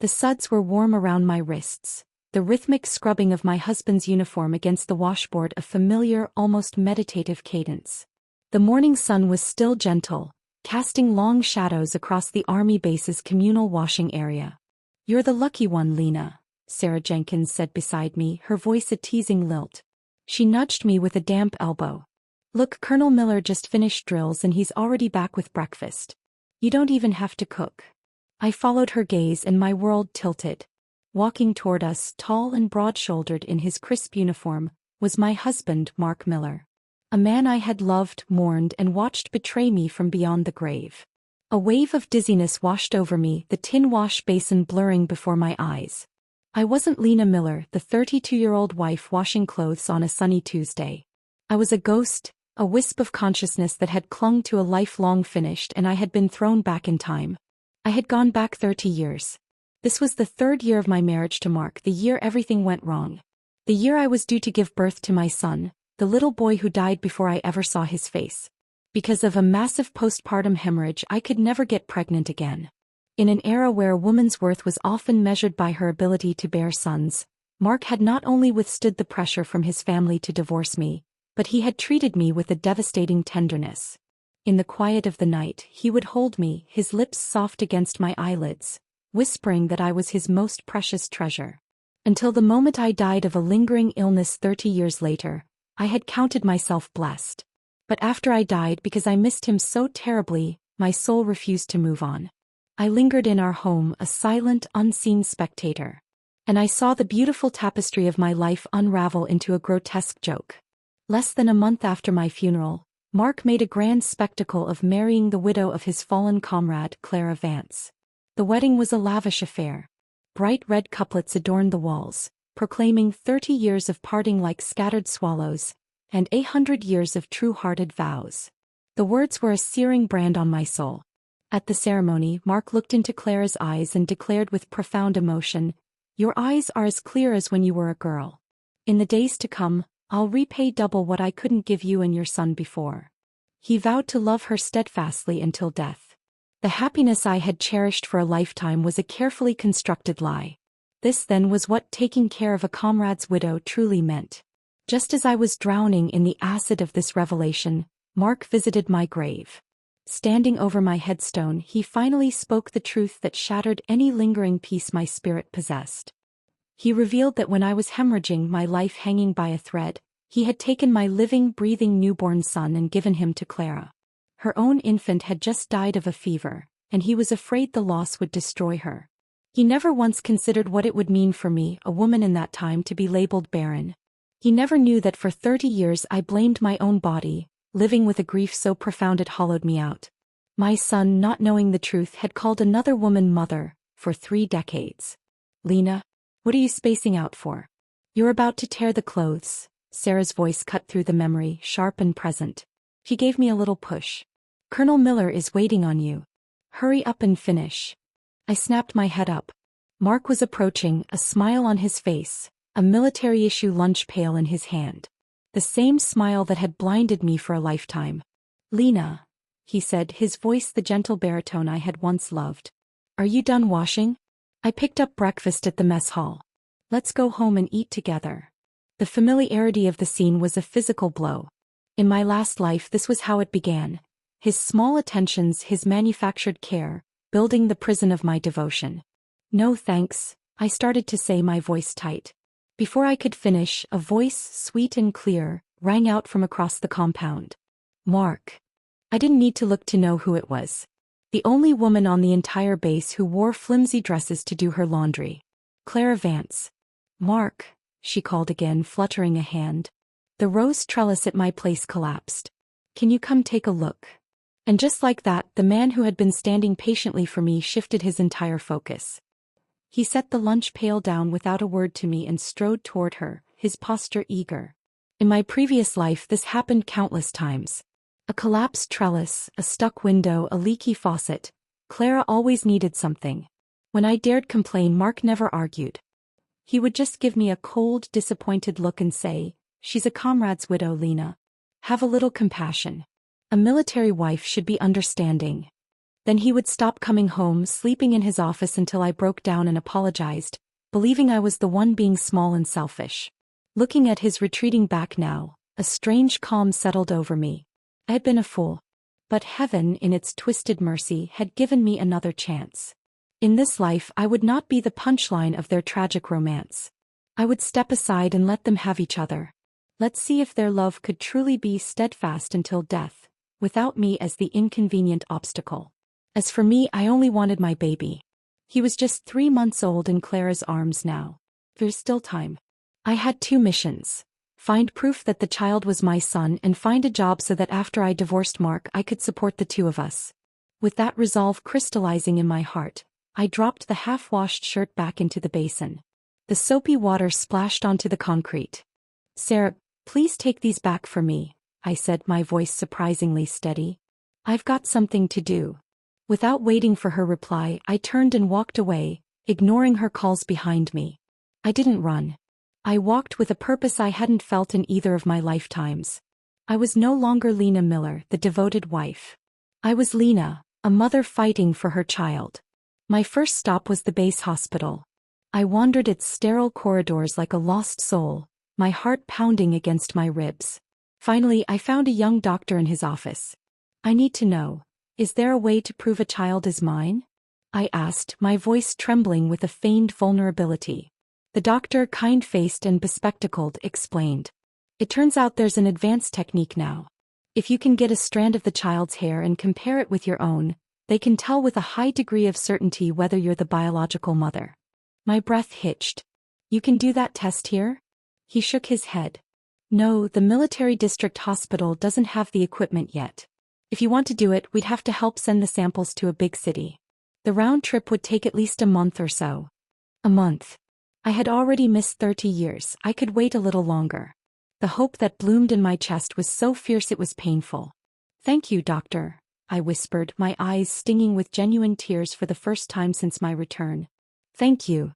The suds were warm around my wrists, the rhythmic scrubbing of my husband's uniform against the washboard a familiar, almost meditative cadence. The morning sun was still gentle, casting long shadows across the army base's communal washing area. "You're the lucky one, Lena," Sarah Jenkins said beside me, her voice a teasing lilt. She nudged me with a damp elbow. "Look, Colonel Miller just finished drills and he's already back with breakfast. You don't even have to cook." I followed her gaze and my world tilted. Walking toward us, tall and broad-shouldered in his crisp uniform, was my husband, Mark Miller. A man I had loved, mourned, and watched betray me from beyond the grave. A wave of dizziness washed over me, the tin wash basin blurring before my eyes. I wasn't Lena Miller, the 32-year-old wife washing clothes on a sunny Tuesday. I was a ghost, a wisp of consciousness that had clung to a life long finished, and I had been thrown back in time. I had gone back 30 years. This was the 3rd year of my marriage to Mark, the year everything went wrong. The year I was due to give birth to my son, the little boy who died before I ever saw his face. Because of a massive postpartum hemorrhage, I could never get pregnant again. In an era where a woman's worth was often measured by her ability to bear sons, Mark had not only withstood the pressure from his family to divorce me, but he had treated me with a devastating tenderness. In the quiet of the night, he would hold me, his lips soft against my eyelids, whispering that I was his most precious treasure. Until the moment I died of a lingering illness 30 years later, I had counted myself blessed. But after I died, because I missed him so terribly, my soul refused to move on. I lingered in our home, a silent, unseen spectator. And I saw the beautiful tapestry of my life unravel into a grotesque joke. Less than a month after my funeral, Mark made a grand spectacle of marrying the widow of his fallen comrade, Clara Vance. The wedding was a lavish affair. Bright red couplets adorned the walls, proclaiming 30 years of parting like scattered swallows, and 100 years of true-hearted vows. The words were a searing brand on my soul. At the ceremony, Mark looked into Clara's eyes and declared with profound emotion, "Your eyes are as clear as when you were a girl. In the days to come, I'll repay double what I couldn't give you and your son before." He vowed to love her steadfastly until death. The happiness I had cherished for a lifetime was a carefully constructed lie. This then was what taking care of a comrade's widow truly meant. Just as I was drowning in the acid of this revelation, Mark visited my grave. Standing over my headstone, he finally spoke the truth that shattered any lingering peace my spirit possessed. He revealed that when I was hemorrhaging, my life hanging by a thread, he had taken my living, breathing newborn son and given him to Clara. Her own infant had just died of a fever, and he was afraid the loss would destroy her. He never once considered what it would mean for me, a woman in that time, to be labeled barren. He never knew that for 30 years I blamed my own body, living with a grief so profound it hollowed me out. My son, not knowing the truth, had called another woman mother, for 3 decades. "Lena, what are you spacing out for? You're about to tear the clothes." Sarah's voice cut through the memory, sharp and present. She gave me a little push. "Colonel Miller is waiting on you. Hurry up and finish." I snapped my head up. Mark was approaching, a smile on his face, a military-issue lunch pail in his hand. The same smile that had blinded me for a lifetime. "Lena," he said, his voice the gentle baritone I had once loved. "Are you done washing? I picked up breakfast at the mess hall. Let's go home and eat together." The familiarity of the scene was a physical blow. In my last life, this was how it began. His small attentions, his manufactured care, building the prison of my devotion. "No thanks," I started to say, my voice tight. Before I could finish, a voice, sweet and clear, rang out from across the compound. "Mark." I didn't need to look to know who it was. The only woman on the entire base who wore flimsy dresses to do her laundry. Clara Vance. "Mark," she called again, fluttering a hand. The rose trellis at my place collapsed. "Can you come take a look?" And just like that, the man who had been standing patiently for me shifted his entire focus. He set the lunch pail down without a word to me and strode toward her, his posture eager. In my previous life, this happened countless times. A collapsed trellis, a stuck window, a leaky faucet. Clara always needed something. When I dared complain, Mark never argued. He would just give me a cold, disappointed look and say, "She's a comrade's widow, Lena. Have a little compassion. A military wife should be understanding." Then he would stop coming home, sleeping in his office until I broke down and apologized, believing I was the one being small and selfish. Looking at his retreating back now, a strange calm settled over me. I had been a fool. But heaven, in its twisted mercy, had given me another chance. In this life I would not be the punchline of their tragic romance. I would step aside and let them have each other. Let's see if their love could truly be steadfast until death, without me as the inconvenient obstacle. As for me, I only wanted my baby. He was just 3 months old in Clara's arms now. There's still time. I had 2 missions. Find proof that the child was my son and find a job so that after I divorced Mark I could support the 2 of us. With that resolve crystallizing in my heart, I dropped the half-washed shirt back into the basin. The soapy water splashed onto the concrete. "Sarah, please take these back for me," I said, my voice surprisingly steady. "I've got something to do." Without waiting for her reply, I turned and walked away, ignoring her calls behind me. I didn't run. I walked with a purpose I hadn't felt in either of my lifetimes. I was no longer Lena Miller, the devoted wife. I was Lena, a mother fighting for her child. My first stop was the base hospital. I wandered its sterile corridors like a lost soul, my heart pounding against my ribs. Finally, I found a young doctor in his office. "I need to know, is there a way to prove a child is mine?" I asked, my voice trembling with a feigned vulnerability. The doctor, kind-faced and bespectacled, explained. "It turns out there's an advanced technique now. If you can get a strand of the child's hair and compare it with your own, they can tell with a high degree of certainty whether you're the biological mother." My breath hitched. "You can do that test here?" He shook his head. "No, the military district hospital doesn't have the equipment yet. If you want to do it, we'd have to help send the samples to a big city. The round trip would take at least a month or so." A month. I had already missed 30 years, I could wait a little longer. The hope that bloomed in my chest was so fierce it was painful. "Thank you, doctor," I whispered, my eyes stinging with genuine tears for the first time since my return. "Thank you."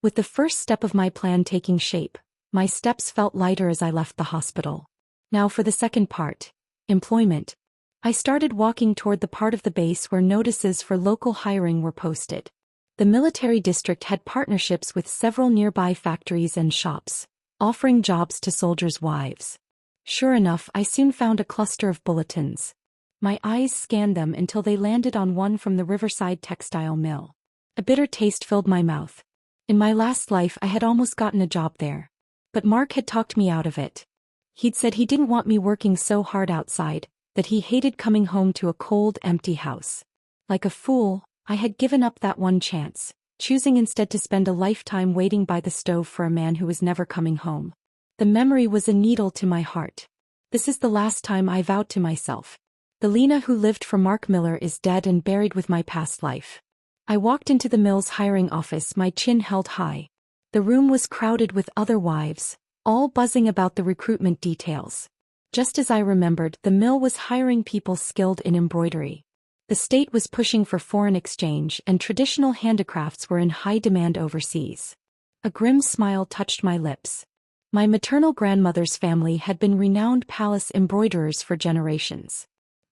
With the first step of my plan taking shape, my steps felt lighter as I left the hospital. Now for the second part. Employment. I started walking toward the part of the base where notices for local hiring were posted. The military district had partnerships with several nearby factories and shops, offering jobs to soldiers' wives. Sure enough, I soon found a cluster of bulletins. My eyes scanned them until they landed on one from the Riverside Textile Mill. A bitter taste filled my mouth. In my last life I had almost gotten a job there. But Mark had talked me out of it. He'd said he didn't want me working so hard outside, that he hated coming home to a cold, empty house. Like a fool, I had given up that one chance, choosing instead to spend a lifetime waiting by the stove for a man who was never coming home. The memory was a needle to my heart. This is the last time, I vowed to myself. The Lena who lived for Mark Miller is dead and buried with my past life. I walked into the mill's hiring office, my chin held high. The room was crowded with other wives, all buzzing about the recruitment details. Just as I remembered, the mill was hiring people skilled in embroidery. The state was pushing for foreign exchange, and traditional handicrafts were in high demand overseas. A grim smile touched my lips. My maternal grandmother's family had been renowned palace embroiderers for generations.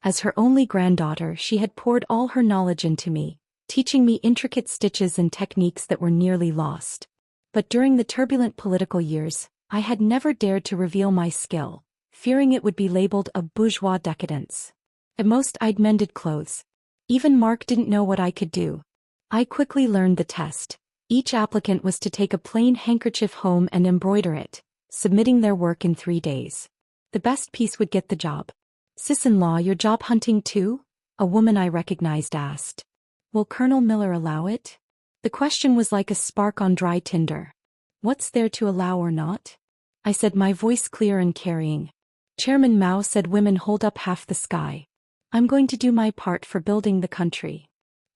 As her only granddaughter, she had poured all her knowledge into me, teaching me intricate stitches and techniques that were nearly lost. But during the turbulent political years, I had never dared to reveal my skill, fearing it would be labeled a bourgeois decadence. At most, I'd mended clothes. Even Mark didn't know what I could do. I quickly learned the test. Each applicant was to take a plain handkerchief home and embroider it, submitting their work in 3 days. The best piece would get the job. "Sis-in-law, you're job hunting too?" a woman I recognized asked. "Will Colonel Miller allow it?" The question was like a spark on dry tinder. "What's there to allow or not?" I said, my voice clear and carrying. "Chairman Mao said women hold up half the sky. I'm going to do my part for building the country."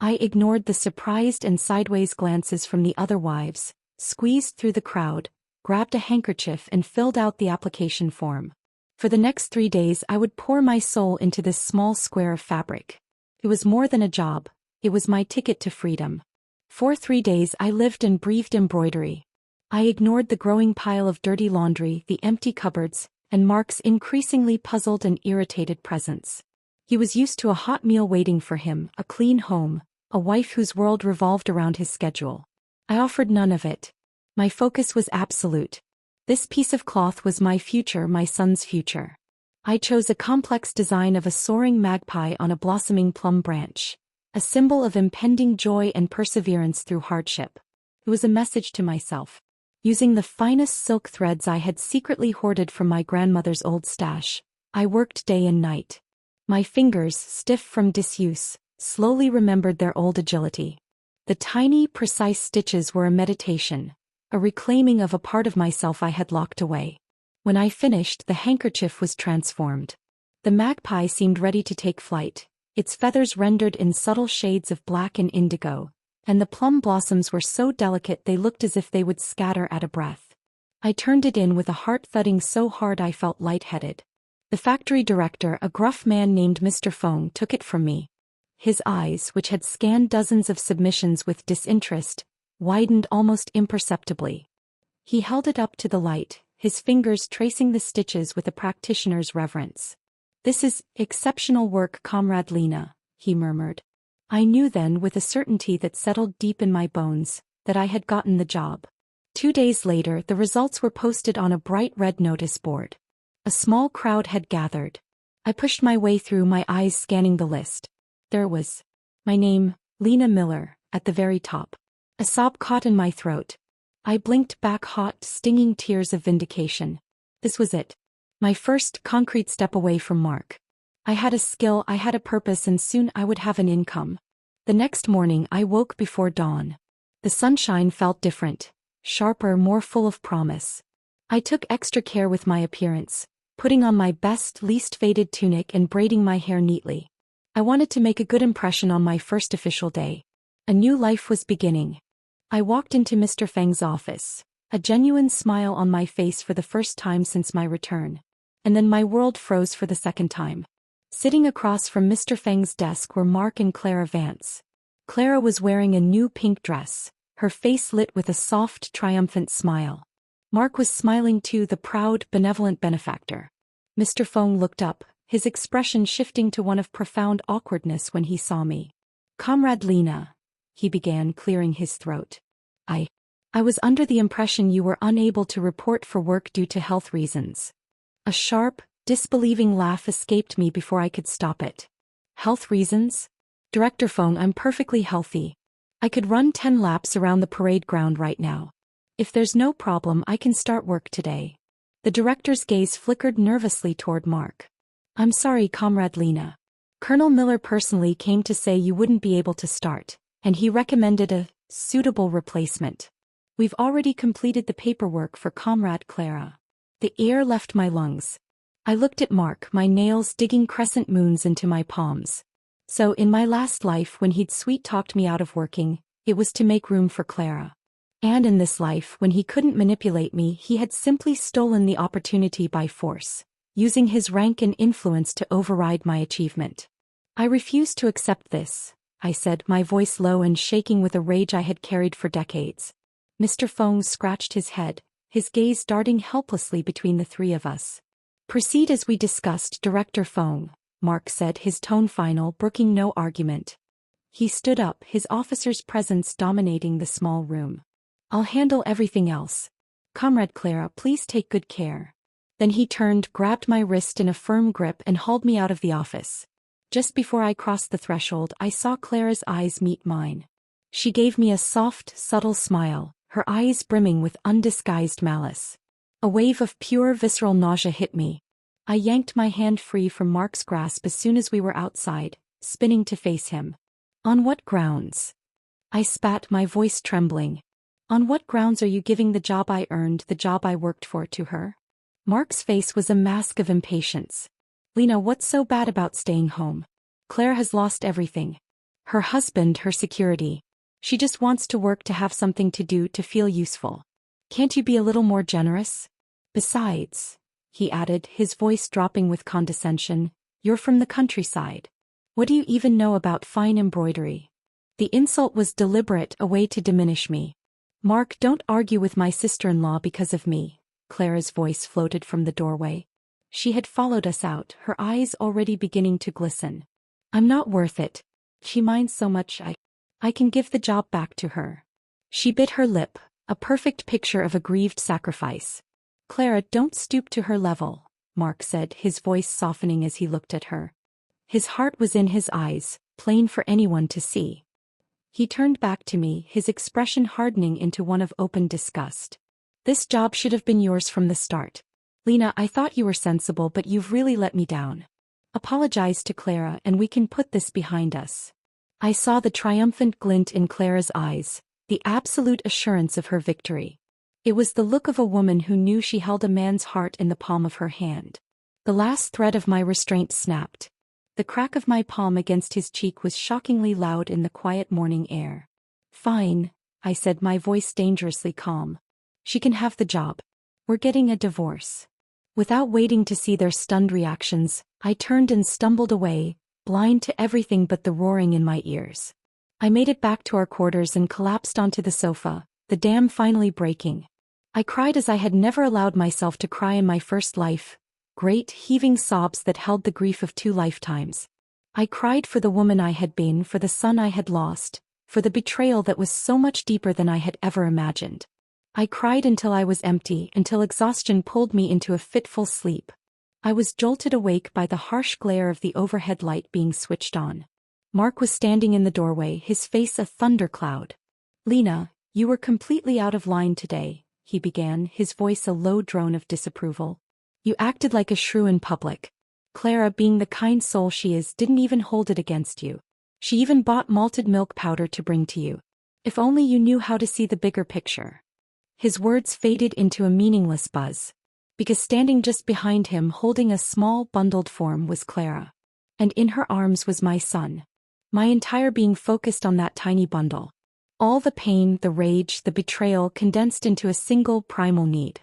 I ignored the surprised and sideways glances from the other wives, squeezed through the crowd, grabbed a handkerchief and filled out the application form. For the next 3 days I would pour my soul into this small square of fabric. It was more than a job, it was my ticket to freedom. For 3 days I lived and breathed embroidery. I ignored the growing pile of dirty laundry, the empty cupboards, and Mark's increasingly puzzled and irritated presence. He was used to a hot meal waiting for him, a clean home, a wife whose world revolved around his schedule. I offered none of it. My focus was absolute. This piece of cloth was my future, my son's future. I chose a complex design of a soaring magpie on a blossoming plum branch, a symbol of impending joy and perseverance through hardship. It was a message to myself. Using the finest silk threads I had secretly hoarded from my grandmother's old stash, I worked day and night. My fingers, stiff from disuse, slowly remembered their old agility. The tiny, precise stitches were a meditation, a reclaiming of a part of myself I had locked away. When I finished, the handkerchief was transformed. The magpie seemed ready to take flight, its feathers rendered in subtle shades of black and indigo, and the plum blossoms were so delicate they looked as if they would scatter at a breath. I turned it in with a heart thudding so hard I felt lightheaded. The factory director, a gruff man named Mr. Fong, took it from me. His eyes, which had scanned dozens of submissions with disinterest, widened almost imperceptibly. He held it up to the light, his fingers tracing the stitches with a practitioner's reverence. "This is exceptional work, Comrade Lena," he murmured. I knew then, with a certainty that settled deep in my bones, that I had gotten the job. 2 days later, the results were posted on a bright red notice board. A small crowd had gathered. I pushed my way through, my eyes scanning the list. There was my name, Lena Miller, at the very top. A sob caught in my throat. I blinked back, hot, stinging tears of vindication. This was it. My first concrete step away from Mark. I had a skill, I had a purpose, and soon I would have an income. The next morning I woke before dawn. The sunshine felt different, sharper, more full of promise. I took extra care with my appearance, putting on my best, least faded tunic and braiding my hair neatly. I wanted to make a good impression on my first official day. A new life was beginning. I walked into Mr. Feng's office, a genuine smile on my face for the first time since my return. And then my world froze for the second time. Sitting across from Mr. Feng's desk were Mark and Clara Vance. Clara was wearing a new pink dress, her face lit with a soft, triumphant smile. Mark was smiling too, the proud, benevolent benefactor. Mr. Feng looked up, his expression shifting to one of profound awkwardness when he saw me. "Comrade Lena," he began, clearing his throat. I was under the impression you were unable to report for work due to health reasons." A sharp, disbelieving laugh escaped me before I could stop it. "Health reasons? Director Feng, I'm perfectly healthy. I could run 10 laps around the parade ground right now. If there's no problem, I can start work today." The director's gaze flickered nervously toward Mark. "I'm sorry, Comrade Lena. Colonel Miller personally came to say you wouldn't be able to start, and he recommended a suitable replacement. We've already completed the paperwork for Comrade Clara." The air left my lungs. I looked at Mark, my nails digging crescent moons into my palms. So in my last life, when he'd sweet-talked me out of working, it was to make room for Clara. And in this life, when he couldn't manipulate me, he had simply stolen the opportunity by force, using his rank and influence to override my achievement. "I refuse to accept this," I said, my voice low and shaking with a rage I had carried for decades. Mr. Feng scratched his head, his gaze darting helplessly between the three of us. "Proceed as we discussed, Director Feng," Mark said, his tone final, brooking no argument. He stood up, his officer's presence dominating the small room. "I'll handle everything else. Comrade Clara, please take good care." Then he turned, grabbed my wrist in a firm grip and hauled me out of the office. Just before I crossed the threshold, I saw Clara's eyes meet mine. She gave me a soft, subtle smile, her eyes brimming with undisguised malice. A wave of pure visceral nausea hit me. I yanked my hand free from Mark's grasp as soon as we were outside, spinning to face him. "On what grounds?" I spat, my voice trembling. "On what grounds are you giving the job I earned, the job I worked for, to her?" Mark's face was a mask of impatience. "Lena, what's so bad about staying home? Claire has lost everything. Her husband, her security. She just wants to work, to have something to do, to feel useful. Can't you be a little more generous? Besides," he added, his voice dropping with condescension, "you're from the countryside. What do you even know about fine embroidery?" The insult was deliberate, a way to diminish me. "Mark, don't argue with my sister-in-law because of me," Clara's voice floated from the doorway. She had followed us out, her eyes already beginning to glisten. I'm not worth it. She minds so much I can give the job back to her. She bit her lip, a perfect picture of a grieved sacrifice. Clara, don't stoop to her level, Mark said, his voice softening as he looked at her. His heart was in his eyes, plain for anyone to see. He turned back to me, his expression hardening into one of open disgust. This job should have been yours from the start. Lena, I thought you were sensible, but you've really let me down. Apologize to Clara and we can put this behind us. I saw the triumphant glint in Clara's eyes, the absolute assurance of her victory. It was the look of a woman who knew she held a man's heart in the palm of her hand. The last thread of my restraint snapped. The crack of my palm against his cheek was shockingly loud in the quiet morning air. Fine, I said, my voice dangerously calm. She can have the job. We're getting a divorce. Without waiting to see their stunned reactions, I turned and stumbled away, blind to everything but the roaring in my ears. I made it back to our quarters and collapsed onto the sofa, the dam finally breaking. I cried as I had never allowed myself to cry in my first life, great, heaving sobs that held the grief of 2 lifetimes. I cried for the woman I had been, for the son I had lost, for the betrayal that was so much deeper than I had ever imagined. I cried until I was empty, until exhaustion pulled me into a fitful sleep. I was jolted awake by the harsh glare of the overhead light being switched on. Mark was standing in the doorway, his face a thundercloud. Lena, you were completely out of line today, he began, his voice a low drone of disapproval. You acted like a shrew in public. Clara, being the kind soul she is, didn't even hold it against you. She even bought malted milk powder to bring to you. If only you knew how to see the bigger picture. His words faded into a meaningless buzz. Because standing just behind him holding a small bundled form was Clara. And in her arms was my son. My entire being focused on that tiny bundle. All the pain, the rage, the betrayal condensed into a single primal need.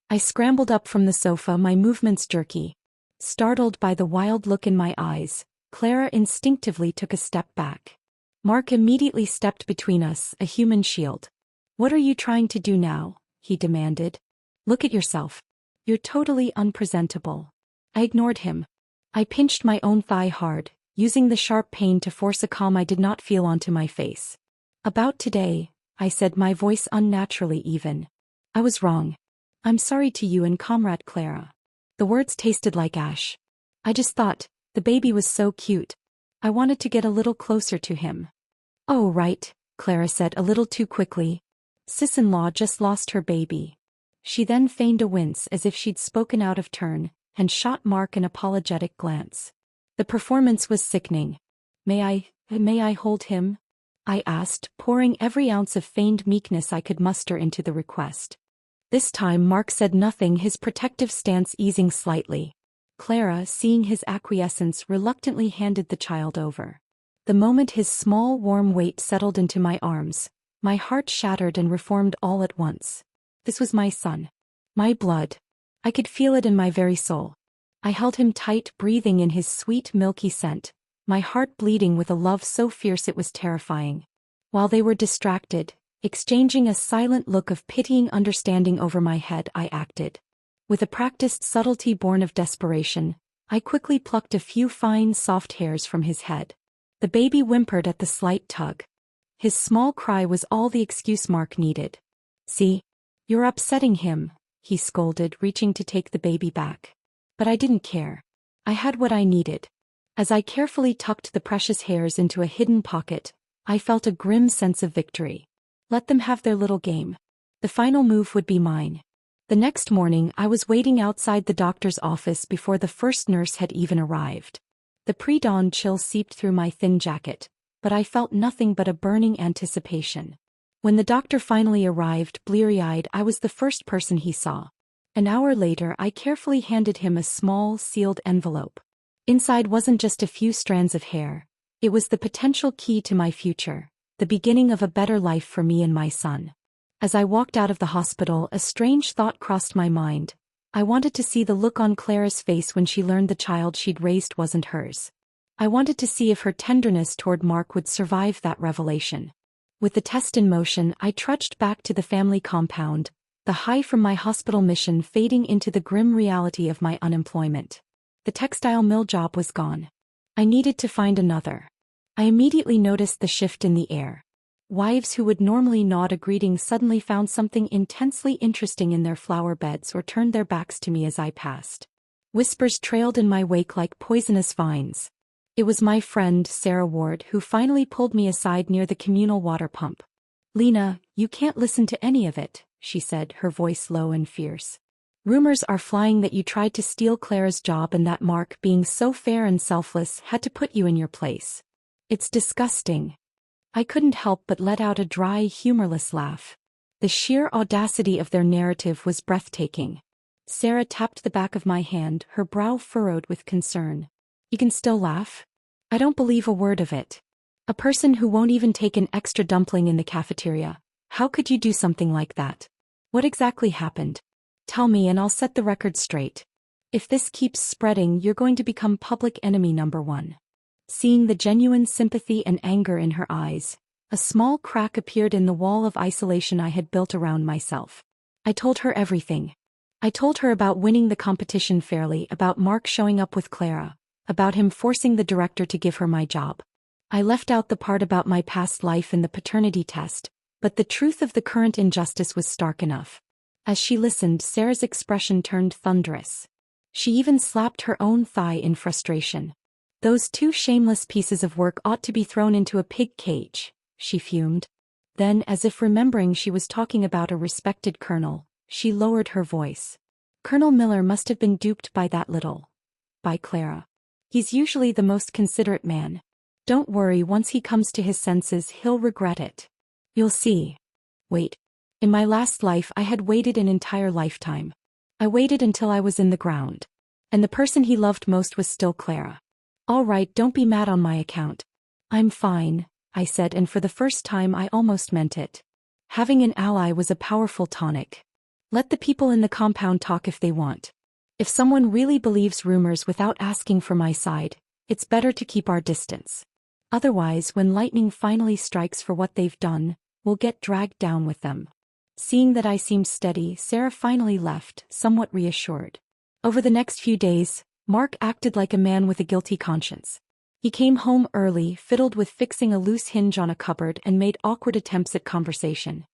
I scrambled up from the sofa, my movements jerky. Startled by the wild look in my eyes, Clara instinctively took a step back. Mark immediately stepped between us, a human shield. What are you trying to do now? He demanded. Look at yourself. You're totally unpresentable. I ignored him. I pinched my own thigh hard, using the sharp pain to force a calm I did not feel onto my face. About today, I said, my voice unnaturally even. I was wrong. I'm sorry to you and Comrade Clara. The words tasted like ash. I just thought, the baby was so cute. I wanted to get a little closer to him. Oh right, Clara said a little too quickly. Sis-in-law just lost her baby. She then feigned a wince as if she'd spoken out of turn, and shot Mark an apologetic glance. The performance was sickening. May I hold him? I asked, pouring every ounce of feigned meekness I could muster into the request. This time Mark said nothing, his protective stance easing slightly. Clara, seeing his acquiescence, reluctantly handed the child over. The moment his small warm weight settled into my arms, my heart shattered and reformed all at once. This was my son. My blood. I could feel it in my very soul. I held him tight, breathing in his sweet milky scent, my heart bleeding with a love so fierce it was terrifying. While they were distracted, exchanging a silent look of pitying understanding over my head, I acted. With a practiced subtlety born of desperation, I quickly plucked a few fine, soft hairs from his head. The baby whimpered at the slight tug. His small cry was all the excuse Mark needed. See? You're upsetting him, he scolded, reaching to take the baby back. But I didn't care. I had what I needed. As I carefully tucked the precious hairs into a hidden pocket, I felt a grim sense of victory. Let them have their little game. The final move would be mine. The next morning I was waiting outside the doctor's office before the first nurse had even arrived. The pre-dawn chill seeped through my thin jacket, but I felt nothing but a burning anticipation. When the doctor finally arrived, bleary-eyed, I was the first person he saw. An hour later I carefully handed him a small, sealed envelope. Inside wasn't just a few strands of hair. It was the potential key to my future, the beginning of a better life for me and my son. As I walked out of the hospital, a strange thought crossed my mind. I wanted to see the look on Clara's face when she learned the child she'd raised wasn't hers. I wanted to see if her tenderness toward Mark would survive that revelation. With the test in motion, I trudged back to the family compound, the high from my hospital mission fading into the grim reality of my unemployment. The textile mill job was gone. I needed to find another. I immediately noticed the shift in the air. Wives who would normally nod a greeting suddenly found something intensely interesting in their flower beds or turned their backs to me as I passed. Whispers trailed in my wake like poisonous vines. It was my friend, Sarah Ward, who finally pulled me aside near the communal water pump. "Lena, you can't listen to any of it," she said, her voice low and fierce. "Rumors are flying that you tried to steal Clara's job and that Mark, being so fair and selfless, had to put you in your place. It's disgusting." I couldn't help but let out a dry, humorless laugh. The sheer audacity of their narrative was breathtaking. Sarah tapped the back of my hand, her brow furrowed with concern. "You can still laugh? I don't believe a word of it. A person who won't even take an extra dumpling in the cafeteria. How could you do something like that? What exactly happened? Tell me and I'll set the record straight. If this keeps spreading, you're going to become public enemy number one." Seeing the genuine sympathy and anger in her eyes, a small crack appeared in the wall of isolation I had built around myself. I told her everything. I told her about winning the competition fairly, about Mark showing up with Clara, about him forcing the director to give her my job. I left out the part about my past life in the paternity test, but the truth of the current injustice was stark enough. As she listened, Sarah's expression turned thunderous. She even slapped her own thigh in frustration. "Those two shameless pieces of work ought to be thrown into a pig cage," she fumed. Then, as if remembering she was talking about a respected colonel, she lowered her voice. "Colonel Miller must have been duped by by Clara. He's usually the most considerate man. Don't worry, once he comes to his senses he'll regret it. You'll see. Wait. In my last life I had waited an entire lifetime. I waited until I was in the ground. And the person he loved most was still Clara. All right, don't be mad on my account. I'm fine," I said, and for the first time I almost meant it. Having an ally was a powerful tonic. Let the people in the compound talk if they want. If someone really believes rumors without asking for my side, it's better to keep our distance. Otherwise, when lightning finally strikes for what they've done, we'll get dragged down with them. Seeing that I seemed steady, Sarah finally left, somewhat reassured. Over the next few days, Mark acted like a man with a guilty conscience. He came home early, fiddled with fixing a loose hinge on a cupboard, and made awkward attempts at conversation.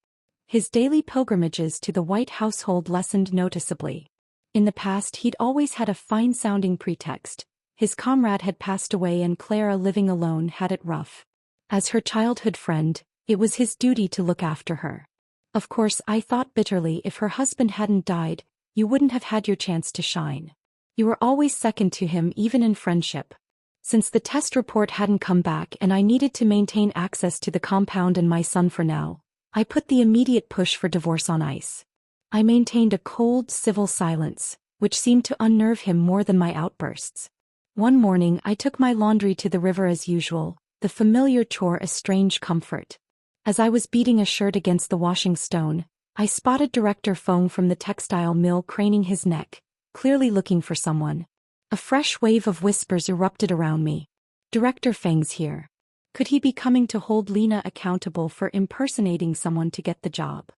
His daily pilgrimages to the White household lessened noticeably. In the past he'd always had a fine-sounding pretext. His comrade had passed away and Clara, living alone, had it rough. As her childhood friend, it was his duty to look after her. Of course, I thought bitterly, if her husband hadn't died, you wouldn't have had your chance to shine. You were always second to him, even in friendship. Since the test report hadn't come back and I needed to maintain access to the compound and my son for now, I put the immediate push for divorce on ice. I maintained a cold, civil silence, which seemed to unnerve him more than my outbursts. One morning I took my laundry to the river as usual, the familiar chore a strange comfort. As I was beating a shirt against the washing stone, I spotted Director Fong from the textile mill craning his neck, clearly looking for someone. A fresh wave of whispers erupted around me. "Director Feng's here. Could he be coming to hold Lena accountable for impersonating someone to get the job?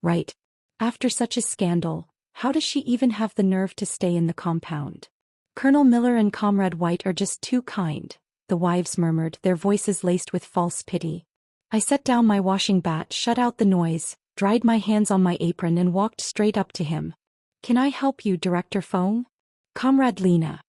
Right. After such a scandal, how does she even have the nerve to stay in the compound? Colonel Miller and Comrade White are just too kind," the wives murmured, their voices laced with false pity. I set down my washing bat, shut out the noise, dried my hands on my apron and walked straight up to him. "Can I help you, Director Fong?" "Comrade Lena.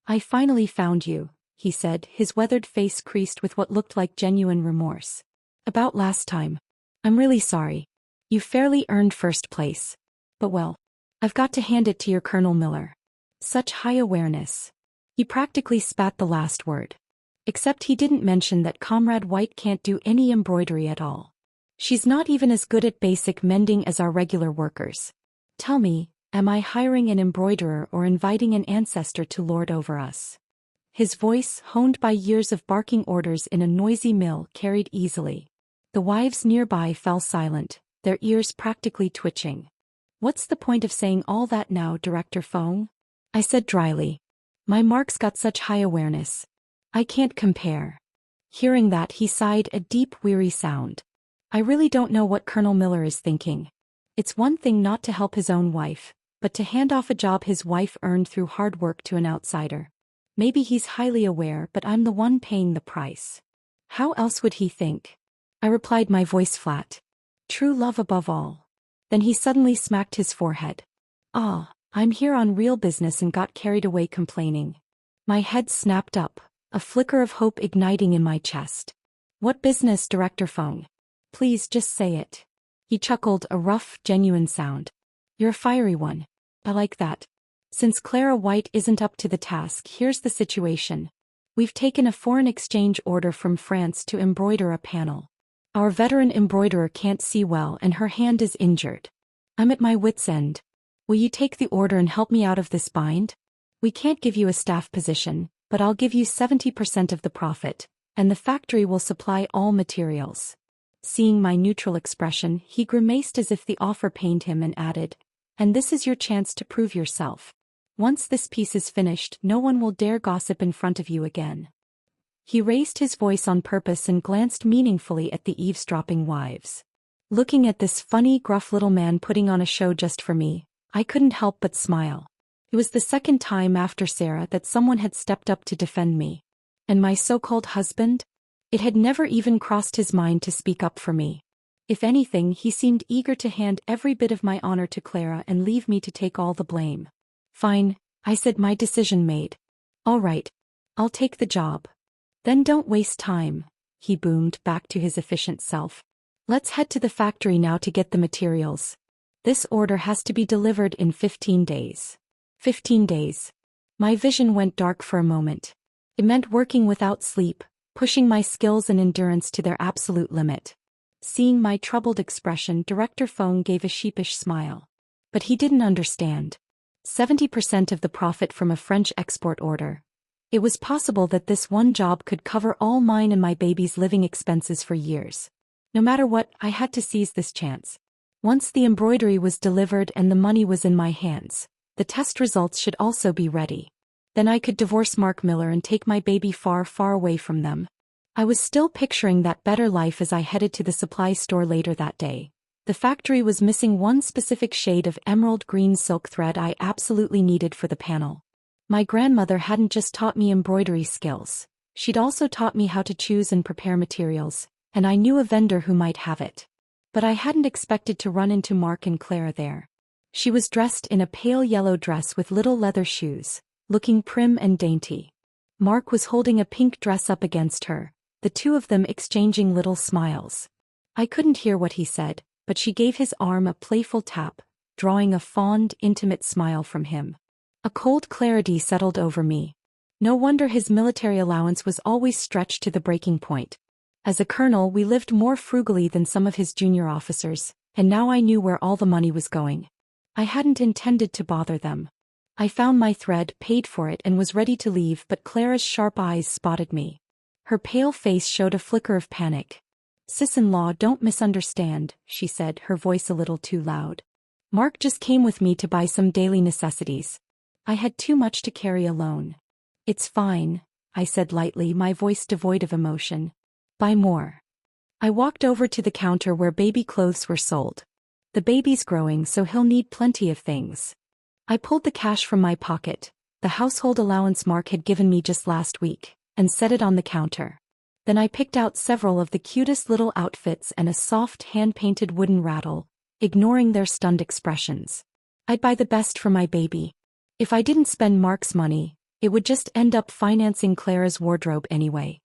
I finally found you," he said, his weathered face creased with what looked like genuine remorse. "About last time. I'm really sorry. You fairly earned first place. But well, I've got to hand it to your Colonel Miller. Such high awareness." He practically spat the last word. Except he didn't mention that Comrade White can't do any embroidery at all. She's not even as good at basic mending as our regular workers. Tell me, am I hiring an embroiderer or inviting an ancestor to lord over us? His voice, honed by years of barking orders in a noisy mill, carried easily. The wives nearby fell silent, their ears practically twitching. "What's the point of saying all that now, Director Fong?" I said dryly. "My Mark's got such high awareness. I can't compare." Hearing that, he sighed, a deep, weary sound. "I really don't know what Colonel Miller is thinking. It's one thing not to help his own wife, but to hand off a job his wife earned through hard work to an outsider. Maybe he's highly aware, but I'm the one paying the price. How else would he think? I replied, my voice flat. True love above all. Then he suddenly smacked his forehead. Ah, I'm here on real business, and got carried away complaining. My head snapped up, a flicker of hope igniting in my chest. What business, Director Feng? Please just say it. He chuckled, a rough, genuine sound. You're a fiery one. I like that. Since Clara White isn't up to the task, here's the situation. We've taken a foreign exchange order from France to embroider a panel. Our veteran embroiderer can't see well and her hand is injured. I'm at my wit's end. Will you take the order and help me out of this bind? We can't give you a staff position, but I'll give you 70% of the profit, and the factory will supply all materials. Seeing my neutral expression, he grimaced as if the offer pained him and added, and this is your chance to prove yourself. Once this piece is finished, no one will dare gossip in front of you again. He raised his voice on purpose and glanced meaningfully at the eavesdropping wives. Looking at this funny, gruff little man putting on a show just for me, I couldn't help but smile. It was the second time after Sarah that someone had stepped up to defend me. And my so-called husband? It had never even crossed his mind to speak up for me. If anything, he seemed eager to hand every bit of my honor to Clara and leave me to take all the blame. Fine, I said, my decision made. All right, I'll take the job. Then don't waste time, he boomed back to his efficient self. Let's head to the factory now to get the materials. This order has to be delivered in 15 days. 15 days. My vision went dark for a moment. It meant working without sleep, pushing my skills and endurance to their absolute limit. Seeing my troubled expression, Director Feng gave a sheepish smile. But he didn't understand. 70% of the profit from a French export order. It was possible that this one job could cover all mine and my baby's living expenses for years. No matter what, I had to seize this chance. Once the embroidery was delivered and the money was in my hands, the test results should also be ready. Then I could divorce Mark Miller and take my baby far, far away from them. I was still picturing that better life as I headed to the supply store later that day. The factory was missing one specific shade of emerald green silk thread I absolutely needed for the panel. My grandmother hadn't just taught me embroidery skills. She'd also taught me how to choose and prepare materials, and I knew a vendor who might have it. But I hadn't expected to run into Mark and Clara there. She was dressed in a pale yellow dress with little leather shoes, looking prim and dainty. Mark was holding a pink dress up against her, the two of them exchanging little smiles. I couldn't hear what he said, but she gave his arm a playful tap, drawing a fond, intimate smile from him. A cold clarity settled over me. No wonder his military allowance was always stretched to the breaking point. As a colonel, we lived more frugally than some of his junior officers, and now I knew where all the money was going. I hadn't intended to bother them. I found my thread, paid for it, and was ready to leave, but Clara's sharp eyes spotted me. Her pale face showed a flicker of panic. Sis-in-law, don't misunderstand, she said, her voice a little too loud. Mark just came with me to buy some daily necessities. I had too much to carry alone. It's fine, I said lightly, my voice devoid of emotion. Buy more. I walked over to the counter where baby clothes were sold. The baby's growing, so he'll need plenty of things. I pulled the cash from my pocket, the household allowance Mark had given me just last week, and set it on the counter. Then I picked out several of the cutest little outfits and a soft hand-painted wooden rattle, ignoring their stunned expressions. I'd buy the best for my baby. If I didn't spend Mark's money, it would just end up financing Clara's wardrobe anyway.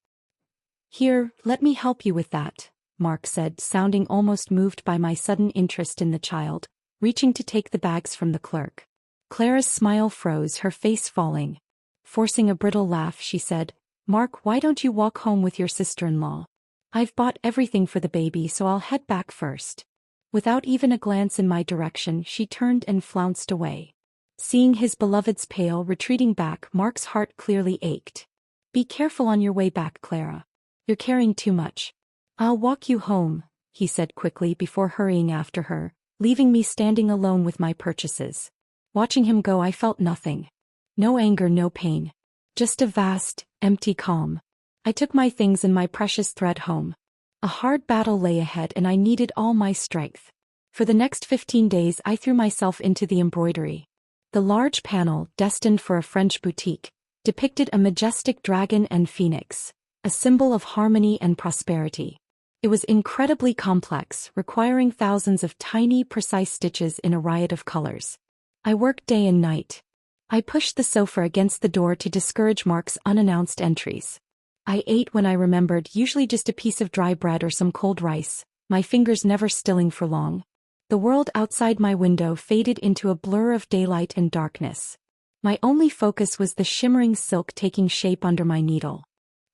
Here, let me help you with that, Mark said, sounding almost moved by my sudden interest in the child, reaching to take the bags from the clerk. Clara's smile froze, her face falling. Forcing a brittle laugh, she said, Mark, why don't you walk home with your sister-in-law? I've bought everything for the baby, so I'll head back first. Without even a glance in my direction, she turned and flounced away. Seeing his beloved's pale, retreating back, Mark's heart clearly ached. Be careful on your way back, Clara. You're carrying too much. I'll walk you home, he said quickly before hurrying after her, leaving me standing alone with my purchases. Watching him go, I felt nothing. No anger, no pain. Just a vast, empty calm. I took my things and my precious thread home. A hard battle lay ahead and I needed all my strength. For the next 15 days I threw myself into the embroidery. The large panel, destined for a French boutique, depicted a majestic dragon and phoenix, a symbol of harmony and prosperity. It was incredibly complex, requiring thousands of tiny, precise stitches in a riot of colors. I worked day and night. I pushed the sofa against the door to discourage Mark's unannounced entries. I ate when I remembered, usually just a piece of dry bread or some cold rice, my fingers never stilling for long. The world outside my window faded into a blur of daylight and darkness. My only focus was the shimmering silk taking shape under my needle.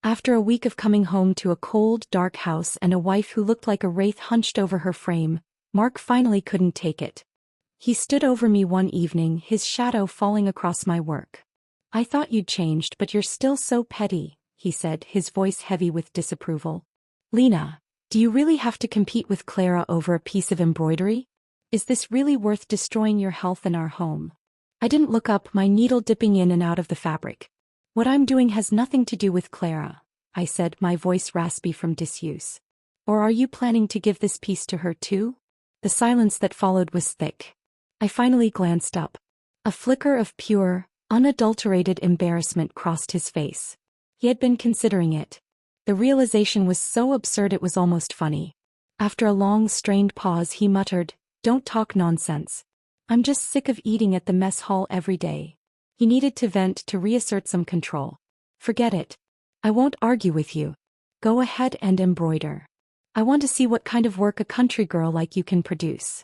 After a week of coming home to a cold, dark house and a wife who looked like a wraith hunched over her frame, Mark finally couldn't take it. He stood over me one evening, his shadow falling across my work. "I thought you'd changed, but you're still so petty," he said, his voice heavy with disapproval. "Lena, do you really have to compete with Clara over a piece of embroidery? Is this really worth destroying your health and our home?" I didn't look up, my needle dipping in and out of the fabric. "What I'm doing has nothing to do with Clara," I said, my voice raspy from disuse. "Or are you planning to give this piece to her too?" The silence that followed was thick. I finally glanced up. A flicker of pure, unadulterated embarrassment crossed his face. He had been considering it. The realization was so absurd it was almost funny. After a long, strained pause, he muttered, "Don't talk nonsense. I'm just sick of eating at the mess hall every day." He needed to vent, to reassert some control. "Forget it. I won't argue with you. Go ahead and embroider. I want to see what kind of work a country girl like you can produce."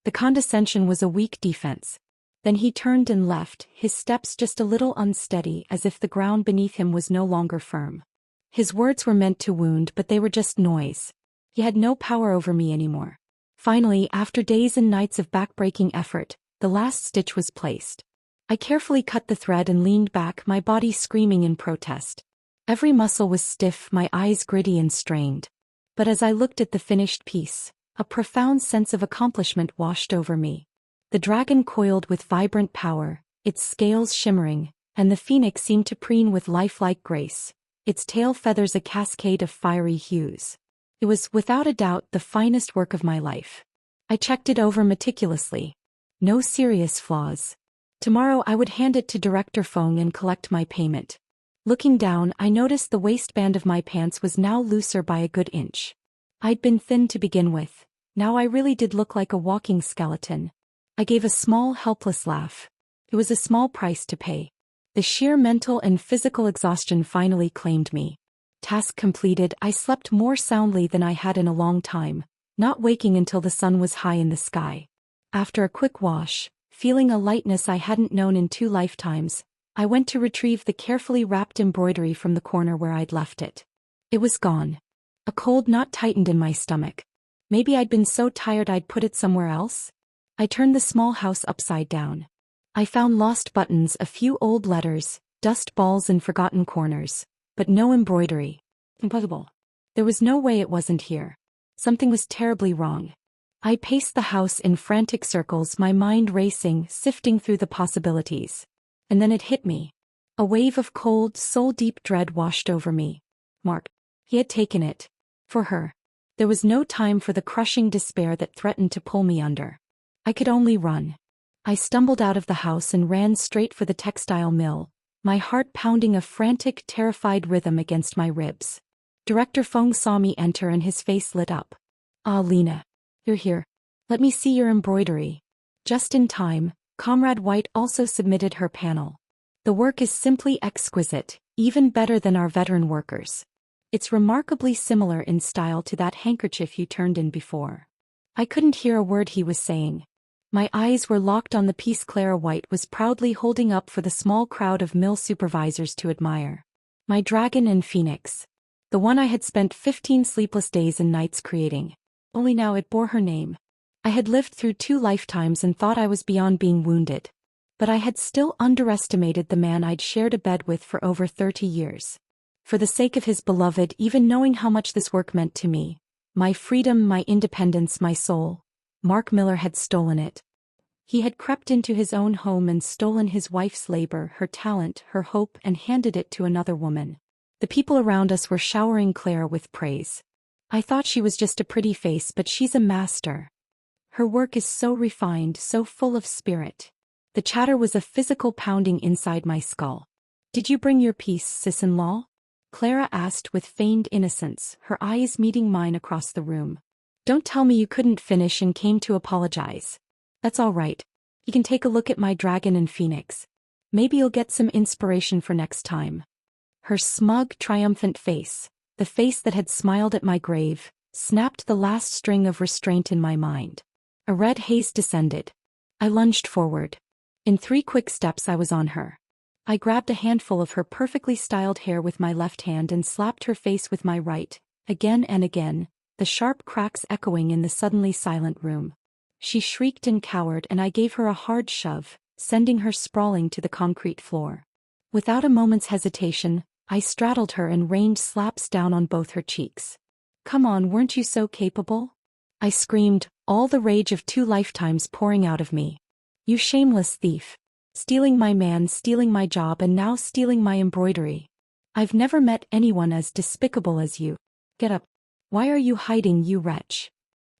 The condescension was a weak defense. Then he turned and left, his steps just a little unsteady, as if the ground beneath him was no longer firm. His words were meant to wound, but they were just noise. He had no power over me anymore. Finally, after days and nights of back-breaking effort, the last stitch was placed. I carefully cut the thread and leaned back, my body screaming in protest. Every muscle was stiff, my eyes gritty and strained. But as I looked at the finished piece, a profound sense of accomplishment washed over me. The dragon coiled with vibrant power, its scales shimmering, and the phoenix seemed to preen with lifelike grace, its tail feathers a cascade of fiery hues. It was, without a doubt, the finest work of my life. I checked it over meticulously. No serious flaws. Tomorrow I would hand it to Director Fong and collect my payment. Looking down, I noticed the waistband of my pants was now looser by a good inch. I'd been thin to begin with. Now I really did look like a walking skeleton. I gave a small, helpless laugh. It was a small price to pay. The sheer mental and physical exhaustion finally claimed me. Task completed, I slept more soundly than I had in a long time, not waking until the sun was high in the sky. After a quick wash, feeling a lightness I hadn't known in 2 lifetimes, I went to retrieve the carefully wrapped embroidery from the corner where I'd left it. It was gone. A cold knot tightened in my stomach. Maybe I'd been so tired I'd put it somewhere else? I turned the small house upside down. I found lost buttons, a few old letters, dust balls in forgotten corners, but no embroidery. Impossible. There was no way it wasn't here. Something was terribly wrong. I paced the house in frantic circles, my mind racing, sifting through the possibilities. And then it hit me. A wave of cold, soul-deep dread washed over me. Mark. He had taken it. For her. There was no time for the crushing despair that threatened to pull me under. I could only run. I stumbled out of the house and ran straight for the textile mill, my heart pounding a frantic, terrified rhythm against my ribs. Director Fong saw me enter and his face lit up. "Ah, Lena. You're here. Let me see your embroidery." Just in time, Comrade White also submitted her panel. "The work is simply exquisite, even better than our veteran workers. It's remarkably similar in style to that handkerchief you turned in before." I couldn't hear a word he was saying. My eyes were locked on the piece Clara White was proudly holding up for the small crowd of mill supervisors to admire. My dragon and phoenix. The one I had spent 15 sleepless days and nights creating. Only now it bore her name. I had lived through 2 lifetimes and thought I was beyond being wounded. But I had still underestimated the man I'd shared a bed with for over 30 years. For the sake of his beloved, even knowing how much this work meant to me, my freedom, my independence, my soul, Mark Miller had stolen it. He had crept into his own home and stolen his wife's labor, her talent, her hope, and handed it to another woman. The people around us were showering Clara with praise. "I thought she was just a pretty face, but she's a master." Her work is so refined, so full of spirit. The chatter was a physical pounding inside my skull. Did you bring your piece, sis-in-law? Clara asked with feigned innocence, her eyes meeting mine across the room. Don't tell me you couldn't finish and came to apologize. That's all right. You can take a look at my dragon and phoenix. Maybe you'll get some inspiration for next time. Her smug, triumphant face, the face that had smiled at my grave, snapped the last string of restraint in my mind. A red haze descended. I lunged forward. In 3 quick steps I was on her. I grabbed a handful of her perfectly styled hair with my left hand and slapped her face with my right, again and again, the sharp cracks echoing in the suddenly silent room. She shrieked and cowered, and I gave her a hard shove, sending her sprawling to the concrete floor. Without a moment's hesitation, I straddled her and rained slaps down on both her cheeks. Come on, weren't you so capable? I screamed, all the rage of 2 lifetimes pouring out of me. You shameless thief. Stealing my man, stealing my job, and now stealing my embroidery. I've never met anyone as despicable as you. Get up. Why are you hiding, you wretch?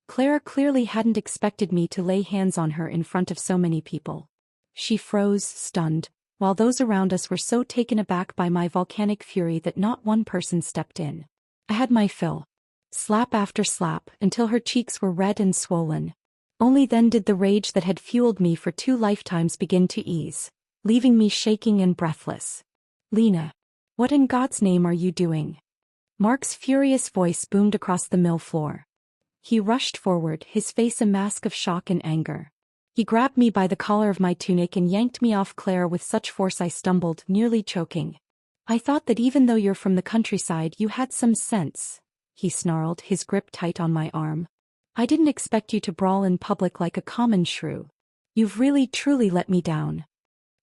Clara clearly hadn't expected me to lay hands on her in front of so many people. She froze, stunned, while those around us were so taken aback by my volcanic fury that not one person stepped in. I had my fill. Slap after slap, until her cheeks were red and swollen. Only then did the rage that had fueled me for 2 lifetimes begin to ease, leaving me shaking and breathless. Lena, what in God's name are you doing? Mark's furious voice boomed across the mill floor. He rushed forward, his face a mask of shock and anger. He grabbed me by the collar of my tunic and yanked me off Claire with such force I stumbled, nearly choking. I thought that even though you're from the countryside you had some sense, he snarled, his grip tight on my arm. I didn't expect you to brawl in public like a common shrew. You've really truly let me down.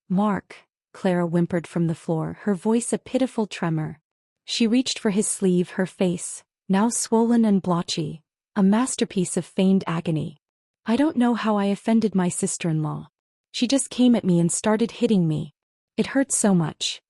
Mark, Clara whimpered from the floor, her voice a pitiful tremor. She reached for his sleeve, her face, now swollen and blotchy, a masterpiece of feigned agony. I don't know how I offended my sister-in-law. She just came at me and started hitting me. It hurt so much.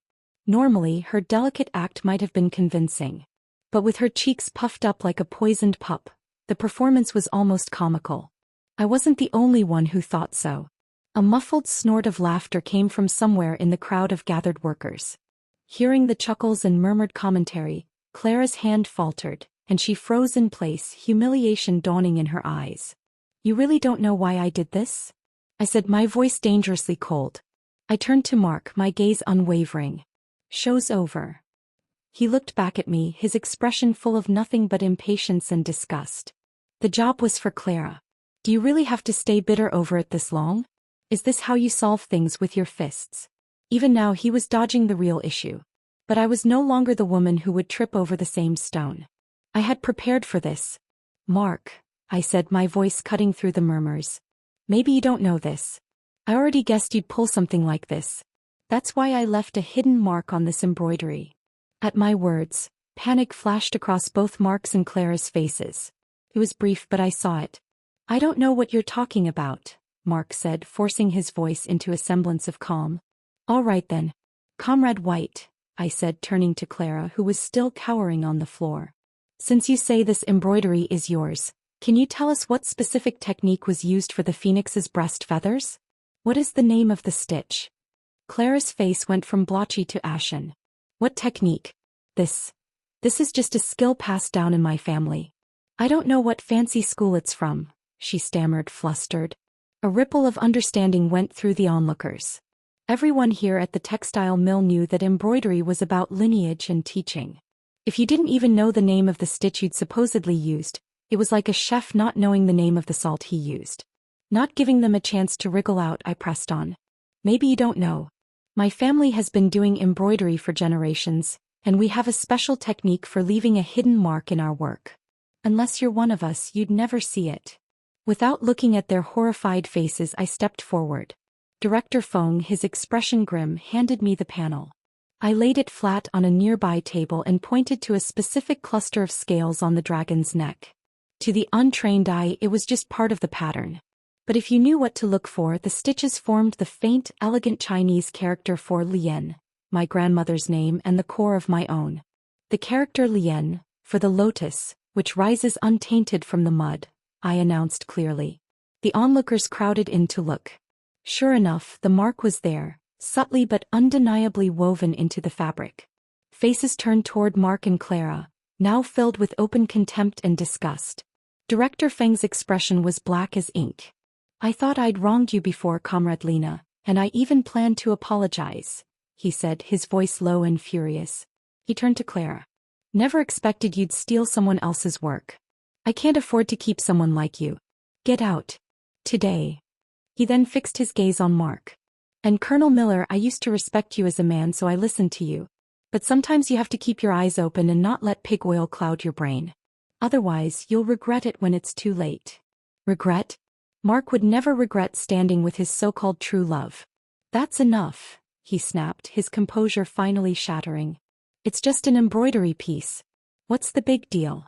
Normally, her delicate act might have been convincing. But with her cheeks puffed up like a poisoned pup, the performance was almost comical. I wasn't the only one who thought so. A muffled snort of laughter came from somewhere in the crowd of gathered workers. Hearing the chuckles and murmured commentary, Clara's hand faltered, and she froze in place, humiliation dawning in her eyes. You really don't know why I did this? I said, my voice dangerously cold. I turned to Mark, my gaze unwavering. Show's over. He looked back at me, his expression full of nothing but impatience and disgust. The job was for Clara. Do you really have to stay bitter over it this long? Is this how you solve things, with your fists? Even now he was dodging the real issue. But I was no longer the woman who would trip over the same stone. I had prepared for this. Mark, I said, my voice cutting through the murmurs. Maybe you don't know this. I already guessed you'd pull something like this. That's why I left a hidden mark on this embroidery. At my words, panic flashed across both Mark's and Clara's faces. It was brief, but I saw it. I don't know what you're talking about, Mark said, forcing his voice into a semblance of calm. All right then. Comrade White, I said, turning to Clara, who was still cowering on the floor. Since you say this embroidery is yours, can you tell us what specific technique was used for the phoenix's breast feathers? What is the name of the stitch? Clara's face went from blotchy to ashen. What technique? This is just a skill passed down in my family. I don't know what fancy school it's from, she stammered, flustered. A ripple of understanding went through the onlookers. Everyone here at the textile mill knew that embroidery was about lineage and teaching. If you didn't even know the name of the stitch you'd supposedly used, it was like a chef not knowing the name of the salt he used. Not giving them a chance to wriggle out, I pressed on. Maybe you don't know. My family has been doing embroidery for generations, and we have a special technique for leaving a hidden mark in our work. Unless you're one of us, you'd never see it. Without looking at their horrified faces, I stepped forward. Director Feng, his expression grim, handed me the panel. I laid it flat on a nearby table and pointed to a specific cluster of scales on the dragon's neck. To the untrained eye, it was just part of the pattern. But if you knew what to look for, the stitches formed the faint, elegant Chinese character for Lian, my grandmother's name and the core of my own. The character Lian, for the lotus, which rises untainted from the mud, I announced clearly. The onlookers crowded in to look. Sure enough, the mark was there, subtly but undeniably woven into the fabric. Faces turned toward Mark and Clara, now filled with open contempt and disgust. Director Feng's expression was black as ink. "I thought I'd wronged you before, Comrade Lena, and I even planned to apologize," he said, his voice low and furious. He turned to Clara. "Never expected you'd steal someone else's work. I can't afford to keep someone like you. Get out. Today." He then fixed his gaze on Mark. "And Colonel Miller, I used to respect you as a man, so I listened to you. But sometimes you have to keep your eyes open and not let pig oil cloud your brain. Otherwise, you'll regret it when it's too late." Regret? Mark would never regret standing with his so-called true love. "That's enough," he snapped, his composure finally shattering. "It's just an embroidery piece. What's the big deal?"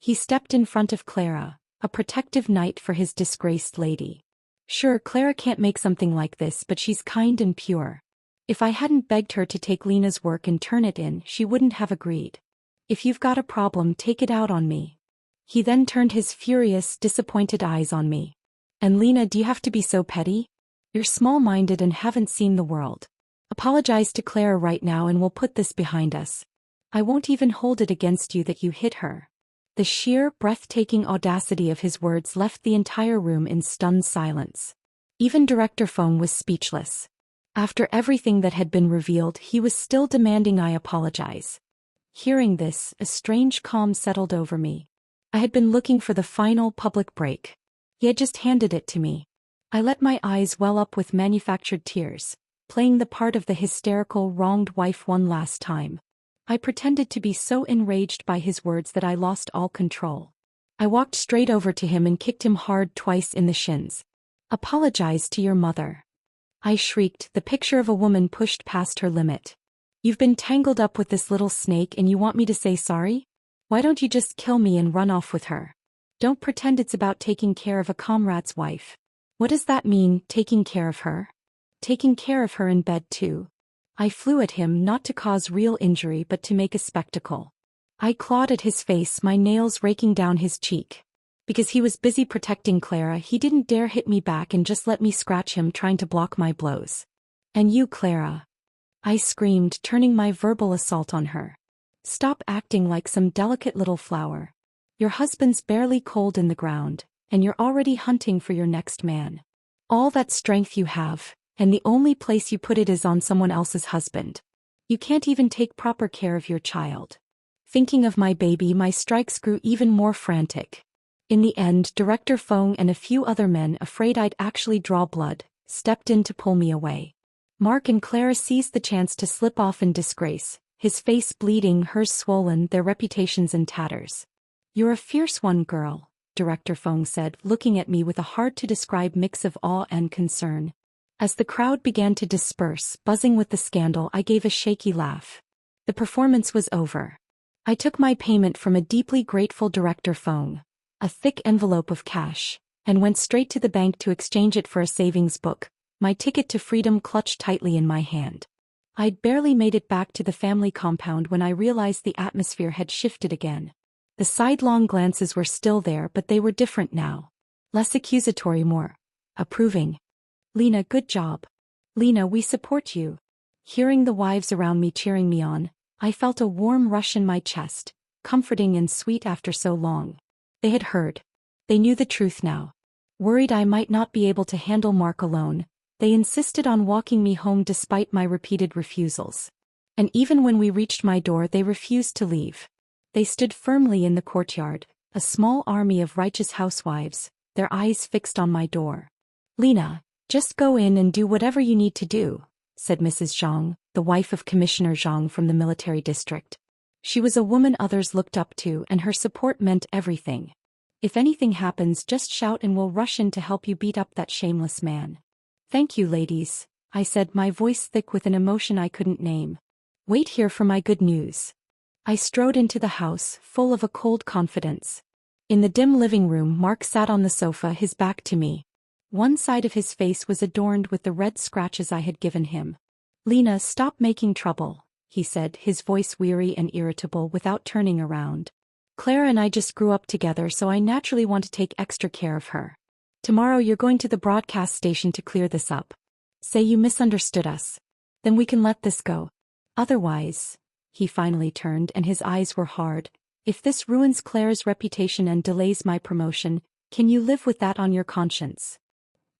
He stepped in front of Clara, a protective knight for his disgraced lady. "Sure, Clara can't make something like this, but she's kind and pure. If I hadn't begged her to take Lena's work and turn it in, she wouldn't have agreed. If you've got a problem, take it out on me." He then turned his furious, disappointed eyes on me. "And Lena, do you have to be so petty? You're small-minded and haven't seen the world. Apologize to Clara right now and we'll put this behind us. I won't even hold it against you that you hit her." The sheer, breathtaking audacity of his words left the entire room in stunned silence. Even Director Feng was speechless. After everything that had been revealed, he was still demanding I apologize. Hearing this, a strange calm settled over me. I had been looking for the final public break. He had just handed it to me. I let my eyes well up with manufactured tears, playing the part of the hysterical, wronged wife one last time. I pretended to be so enraged by his words that I lost all control. I walked straight over to him and kicked him hard twice in the shins. "Apologize to your mother," I shrieked, the picture of a woman pushed past her limit. "You've been tangled up with this little snake and you want me to say sorry? Why don't you just kill me and run off with her? Don't pretend it's about taking care of a comrade's wife. What does that mean, taking care of her? Taking care of her in bed too?" I flew at him, not to cause real injury but to make a spectacle. I clawed at his face, my nails raking down his cheek. Because he was busy protecting Clara, he didn't dare hit me back and just let me scratch him, trying to block my blows. "And you, Clara," I screamed, turning my verbal assault on her. "Stop acting like some delicate little flower. Your husband's barely cold in the ground, and you're already hunting for your next man. All that strength you have, and the only place you put it is on someone else's husband. You can't even take proper care of your child." Thinking of my baby, my strikes grew even more frantic. In the end, Director Feng and a few other men, afraid I'd actually draw blood, stepped in to pull me away. Mark and Clara seized the chance to slip off in disgrace, his face bleeding, hers swollen, their reputations in tatters. "You're a fierce one, girl," Director Feng said, looking at me with a hard-to-describe mix of awe and concern. As the crowd began to disperse, buzzing with the scandal, I gave a shaky laugh. The performance was over. I took my payment from a deeply grateful Director Feng, a thick envelope of cash, and went straight to the bank to exchange it for a savings book, my ticket to freedom clutched tightly in my hand. I'd barely made it back to the family compound when I realized the atmosphere had shifted again. The sidelong glances were still there, but they were different now. Less accusatory, more approving. "Lena, good job. Lena, we support you." Hearing the wives around me cheering me on, I felt a warm rush in my chest, comforting and sweet after so long. They had heard. They knew the truth now. Worried I might not be able to handle Mark alone, they insisted on walking me home despite my repeated refusals. And even when we reached my door, they refused to leave. They stood firmly in the courtyard, a small army of righteous housewives, their eyes fixed on my door. "Lena, just go in and do whatever you need to do," said Mrs. Zhang, the wife of Commissioner Zhang from the military district. She was a woman others looked up to, and her support meant everything. "If anything happens, just shout and we'll rush in to help you beat up that shameless man." "Thank you, ladies," I said, my voice thick with an emotion I couldn't name. "Wait here for my good news." I strode into the house, full of a cold confidence. In the dim living room, Mark sat on the sofa, his back to me. One side of his face was adorned with the red scratches I had given him. "Lena, stop making trouble," he said, his voice weary and irritable, without turning around. "Clara and I just grew up together, so I naturally want to take extra care of her." Tomorrow you're going to the broadcast station to clear this up. Say you misunderstood us. Then we can let this go. Otherwise, he finally turned and his eyes were hard. If this ruins Claire's reputation and delays my promotion, can you live with that on your conscience?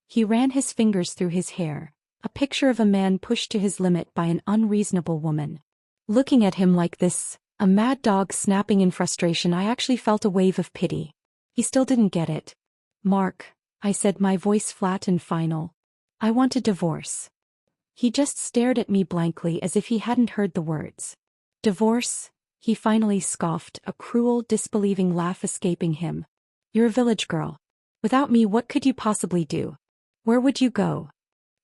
He ran his fingers through his hair, a picture of a man pushed to his limit by an unreasonable woman. Looking at him like this, a mad dog snapping in frustration, I actually felt a wave of pity. He still didn't get it. Mark, I said, my voice flat and final. I want a divorce. He just stared at me blankly as if he hadn't heard the words. Divorce? He finally scoffed, a cruel, disbelieving laugh escaping him. You're a village girl. Without me, what could you possibly do? Where would you go?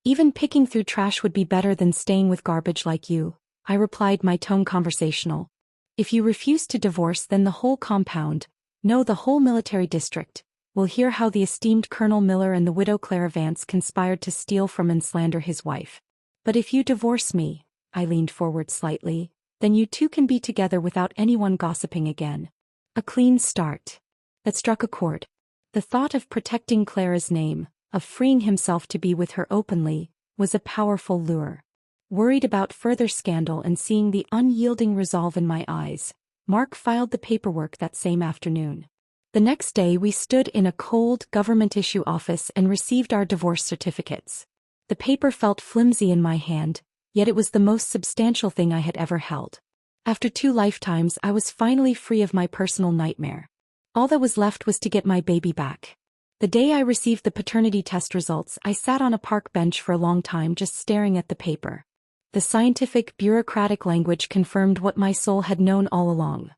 Even picking through trash would be better than staying with garbage like you, I replied, my tone conversational. If you refuse to divorce, then the whole compound, no, the whole military district, will hear how the esteemed Colonel Miller and the widow Clara Vance conspired to steal from and slander his wife. But if you divorce me, I leaned forward slightly, then you two can be together without anyone gossiping again. A clean start. That struck a chord. The thought of protecting Clara's name, of freeing himself to be with her openly, was a powerful lure. Worried about further scandal and seeing the unyielding resolve in my eyes, Mark filed the paperwork that same afternoon. The next day we stood in a cold government-issue office and received our divorce certificates. The paper felt flimsy in my hand, yet it was the most substantial thing I had ever held. After 2 lifetimes, I was finally free of my personal nightmare. All that was left was to get my baby back. The day I received the paternity test results, I sat on a park bench for a long time just staring at the paper. The scientific, bureaucratic language confirmed what my soul had known all along.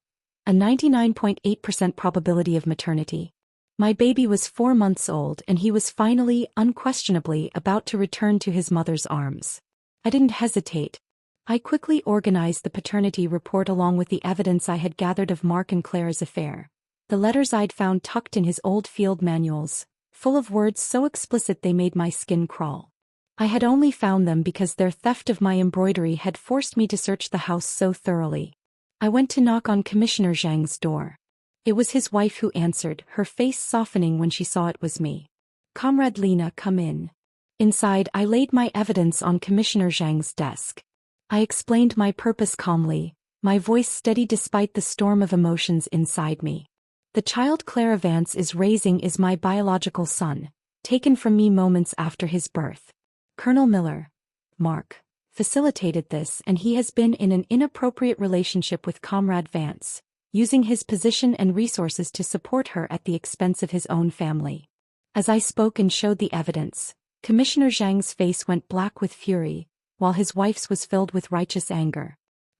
A 99.8% probability of maternity. My baby was 4 months old and he was finally, unquestionably, about to return to his mother's arms. I didn't hesitate. I quickly organized the paternity report along with the evidence I had gathered of Mark and Claire's affair. The letters I'd found tucked in his old field manuals, full of words so explicit they made my skin crawl. I had only found them because their theft of my embroidery had forced me to search the house so thoroughly. I went to knock on Commissioner Zhang's door. It was his wife who answered, her face softening when she saw it was me. Comrade Lena, come in. Inside, I laid my evidence on Commissioner Zhang's desk. I explained my purpose calmly, my voice steady despite the storm of emotions inside me. The child Clara Vance is raising is my biological son, taken from me moments after his birth. Colonel Miller, Mark, facilitated this, and he has been in an inappropriate relationship with Comrade Vance, using his position and resources to support her at the expense of his own family. As I spoke and showed the evidence, Commissioner Zhang's face went black with fury, while his wife's was filled with righteous anger.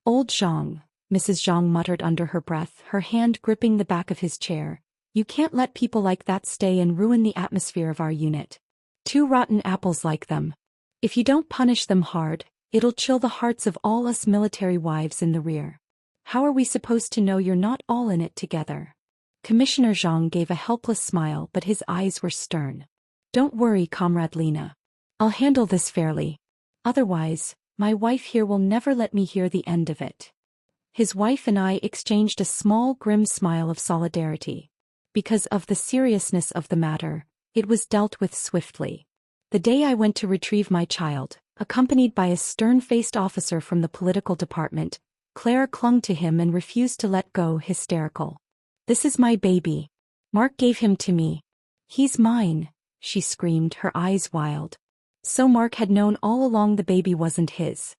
Old Zhang, Mrs. Zhang muttered under her breath, her hand gripping the back of his chair. You can't let people like that stay and ruin the atmosphere of our unit. 2 rotten apples like them. If you don't punish them hard, it'll chill the hearts of all us military wives in the rear. How are we supposed to know you're not all in it together? Commissioner Zhang gave a helpless smile, but his eyes were stern. Don't worry, Comrade Lena. I'll handle this fairly. Otherwise, my wife here will never let me hear the end of it. His wife and I exchanged a small, grim smile of solidarity. Because of the seriousness of the matter, it was dealt with swiftly. The day I went to retrieve my child, accompanied by a stern-faced officer from the political department, Clara clung to him and refused to let go, hysterical. This is my baby. Mark gave him to me. He's mine, she screamed, her eyes wild. So Mark had known all along the baby wasn't his.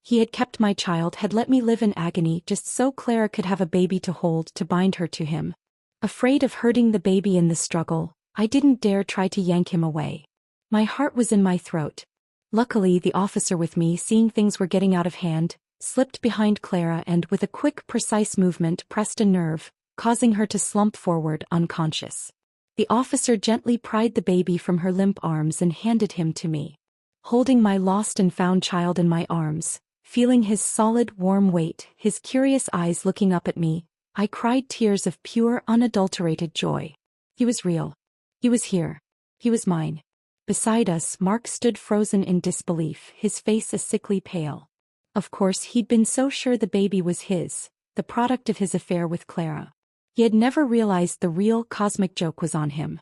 He had kept my child, had let me live in agony just so Clara could have a baby to hold, to bind her to him. Afraid of hurting the baby in the struggle, I didn't dare try to yank him away. My heart was in my throat. Luckily, the officer with me, seeing things were getting out of hand, slipped behind Clara and, with a quick, precise movement, pressed a nerve, causing her to slump forward, unconscious. The officer gently pried the baby from her limp arms and handed him to me. Holding my lost and found child in my arms, feeling his solid, warm weight, his curious eyes looking up at me, I cried tears of pure, unadulterated joy. He was real. He was here. He was mine. Beside us, Mark stood frozen in disbelief, his face a sickly pale. Of course, he'd been so sure the baby was his, the product of his affair with Clara. He had never realized the real cosmic joke was on him.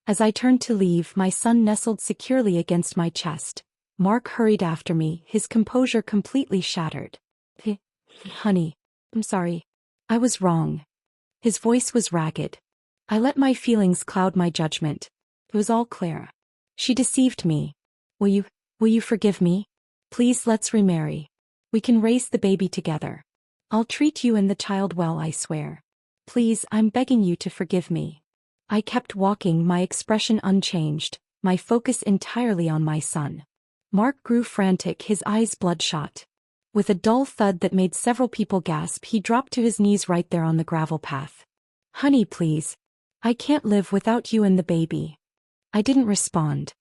As I turned to leave, my son nestled securely against my chest. Mark hurried after me, his composure completely shattered. Honey, I'm sorry. I was wrong. His voice was ragged. I let my feelings cloud my judgment. It was all Clara. She deceived me. Will you forgive me? Please, let's remarry. We can raise the baby together. I'll treat you and the child well, I swear. Please, I'm begging you to forgive me. I kept walking, my expression unchanged, my focus entirely on my son. Mark grew frantic, his eyes bloodshot. With a dull thud that made several people gasp, he dropped to his knees right there on the gravel path. Honey, please. I can't live without you and the baby. I didn't respond.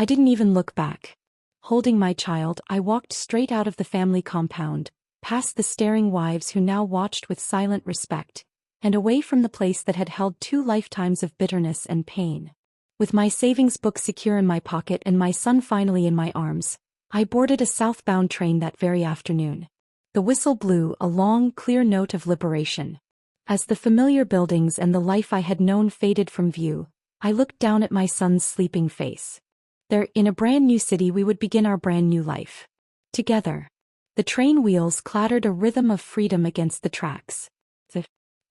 I didn't even look back. Holding my child, I walked straight out of the family compound, past the staring wives who now watched with silent respect, and away from the place that had held 2 lifetimes of bitterness and pain. With my savings book secure in my pocket and my son finally in my arms, I boarded a southbound train that very afternoon. The whistle blew, a long, clear note of liberation. As the familiar buildings and the life I had known faded from view, I looked down at my son's sleeping face. There, in a brand new city, we would begin our brand new life. Together. The train wheels clattered, a rhythm of freedom against the tracks.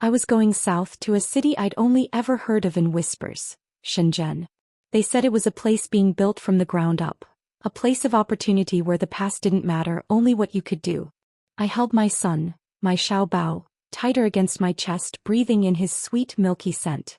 I was going south to a city I'd only ever heard of in whispers, Shenzhen. They said it was a place being built from the ground up, a place of opportunity where the past didn't matter, only what you could do. I held my son, my Xiaobao, tighter against my chest, breathing in his sweet milky scent.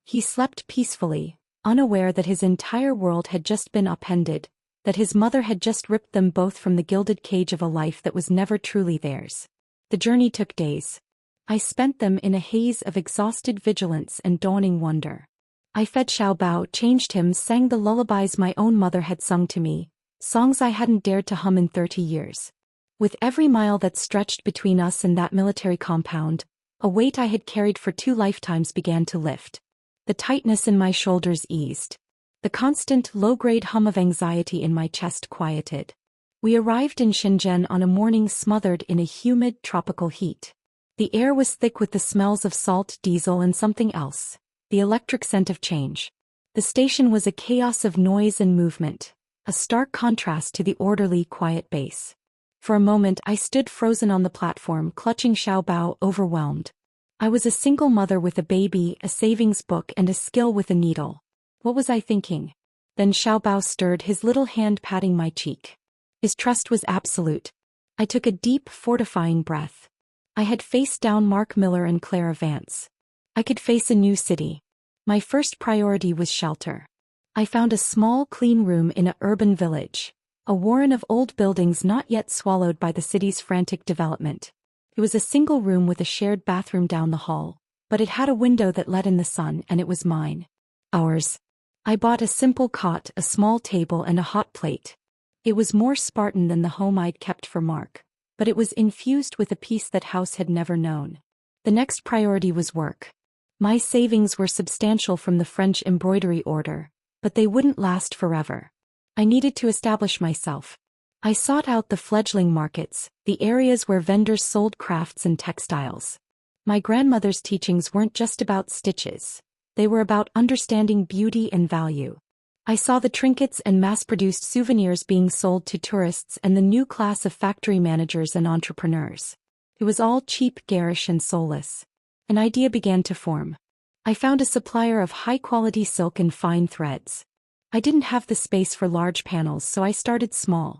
He slept peacefully, unaware that his entire world had just been upended, that his mother had just ripped them both from the gilded cage of a life that was never truly theirs. The journey took days. I spent them in a haze of exhausted vigilance and dawning wonder. I fed Xiaobao, changed him, sang the lullabies my own mother had sung to me, songs I hadn't dared to hum in 30 years. With every mile that stretched between us and that military compound, a weight I had carried for 2 lifetimes began to lift. The tightness in my shoulders eased. The constant low-grade hum of anxiety in my chest quieted. We arrived in Shenzhen on a morning smothered in a humid tropical heat. The air was thick with the smells of salt, diesel, and something else, the electric scent of change. The station was a chaos of noise and movement, a stark contrast to the orderly, quiet base. For a moment I stood frozen on the platform, clutching Xiaobao, overwhelmed. I was a single mother with a baby, a savings book, and a skill with a needle. What was I thinking? Then Xiaobao stirred, his little hand patting my cheek. His trust was absolute. I took a deep, fortifying breath. I had faced down Mark Miller and Clara Vance. I could face a new city. My first priority was shelter. I found a small, clean room in an urban village, a warren of old buildings not yet swallowed by the city's frantic development. It was a single room with a shared bathroom down the hall, but it had a window that let in the sun, and it was mine. Ours. I bought a simple cot, a small table, and a hot plate. It was more Spartan than the home I'd kept for Mark, but it was infused with a peace that house had never known. The next priority was work. My savings were substantial from the French embroidery order, but they wouldn't last forever. I needed to establish myself. I sought out the fledgling markets, the areas where vendors sold crafts and textiles. My grandmother's teachings weren't just about stitches. They were about understanding beauty and value. I saw the trinkets and mass-produced souvenirs being sold to tourists and the new class of factory managers and entrepreneurs. It was all cheap, garish, and soulless. An idea began to form. I found a supplier of high-quality silk and fine threads. I didn't have the space for large panels, so I started small.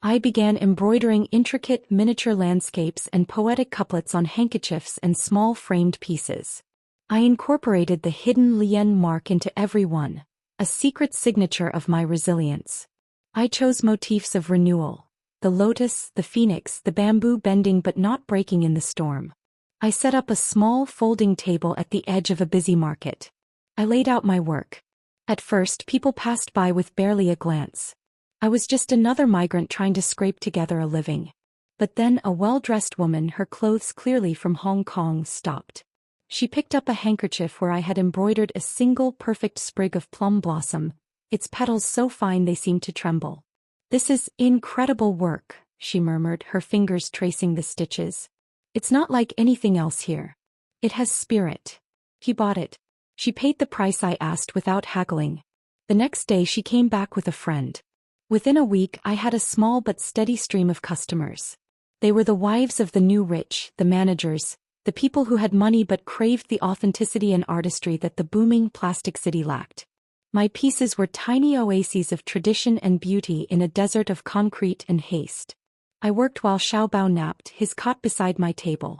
I began embroidering intricate miniature landscapes and poetic couplets on handkerchiefs and small framed pieces. I incorporated the hidden Lien mark into every one, a secret signature of my resilience. I chose motifs of renewal, the lotus, the phoenix, the bamboo bending but not breaking in the storm. I set up a small folding table at the edge of a busy market. I laid out my work. At first, people passed by with barely a glance. I was just another migrant trying to scrape together a living. But then a well-dressed woman, her clothes clearly from Hong Kong, stopped. She picked up a handkerchief where I had embroidered a single perfect sprig of plum blossom, its petals so fine they seemed to tremble. "This is incredible work," she murmured, her fingers tracing the stitches. "It's not like anything else here. It has spirit." He bought it. She paid the price I asked without haggling. The next day she came back with a friend. Within a week I had a small but steady stream of customers. They were the wives of the new rich, the managers, the people who had money but craved the authenticity and artistry that the booming plastic city lacked. My pieces were tiny oases of tradition and beauty in a desert of concrete and haste. I worked while Xiaobao napped, his cot beside my table.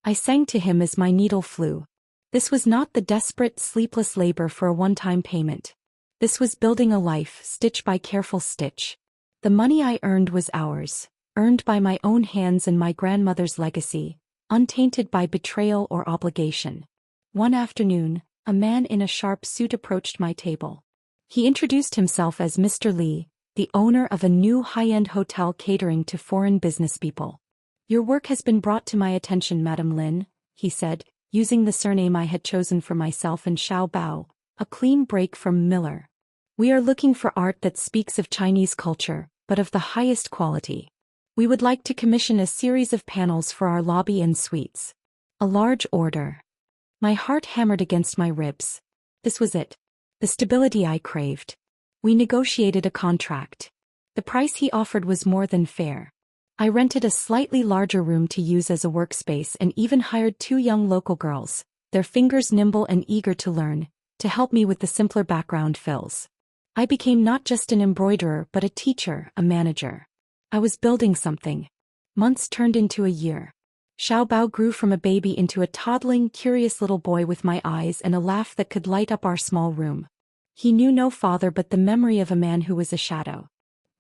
I sang to him as my needle flew. This was not the desperate, sleepless labor for a one-time payment. This was building a life, stitch by careful stitch. The money I earned was ours, earned by my own hands and my grandmother's legacy, untainted by betrayal or obligation. One afternoon, a man in a sharp suit approached my table. He introduced himself as Mr. Li, the owner of a new high-end hotel catering to foreign businesspeople. "Your work has been brought to my attention, Madam Lin," he said, using the surname I had chosen for myself and Xiaobao, a clean break from Miller. "We are looking for art that speaks of Chinese culture, but of the highest quality. We would like to commission a series of panels for our lobby and suites." A large order. My heart hammered against my ribs. This was it. The stability I craved. We negotiated a contract. The price he offered was more than fair. I rented a slightly larger room to use as a workspace and even hired 2 young local girls, their fingers nimble and eager to learn, to help me with the simpler background fills. I became not just an embroiderer but a teacher, a manager. I was building something. Months turned into a year. Xiaobao grew from a baby into a toddling, curious little boy with my eyes and a laugh that could light up our small room. He knew no father but the memory of a man who was a shadow.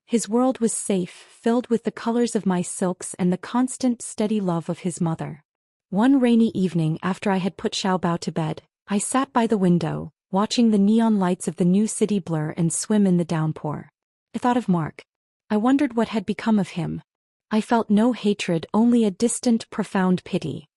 His world was safe, filled with the colors of my silks and the constant, steady love of his mother. One rainy evening after I had put Xiaobao to bed, I sat by the window, watching the neon lights of the new city blur and swim in the downpour. I thought of Mark. I wondered what had become of him. I felt no hatred, only a distant, profound pity.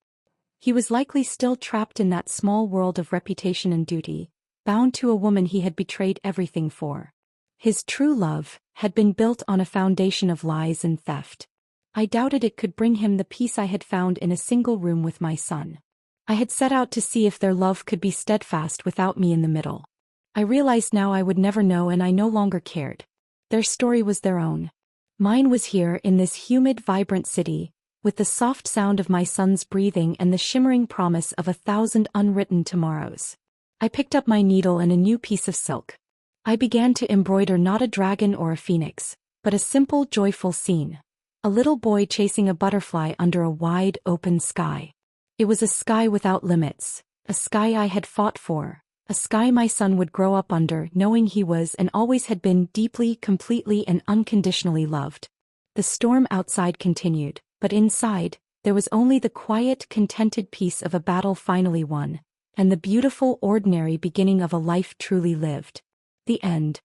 He was likely still trapped in that small world of reputation and duty, bound to a woman he had betrayed everything for. His true love had been built on a foundation of lies and theft. I doubted it could bring him the peace I had found in a single room with my son. I had set out to see if their love could be steadfast without me in the middle. I realized now I would never know, and I no longer cared. Their story was their own. Mine was here in this humid, vibrant city, with the soft sound of my son's breathing and the shimmering promise of 1,000 unwritten tomorrows. I picked up my needle and a new piece of silk. I began to embroider not a dragon or a phoenix, but a simple, joyful scene. A little boy chasing a butterfly under a wide, open sky. It was a sky without limits, a sky I had fought for, a sky my son would grow up under, knowing he was and always had been deeply, completely and unconditionally loved. The storm outside continued, but inside, there was only the quiet, contented peace of a battle finally won, and the beautiful, ordinary beginning of a life truly lived. The end.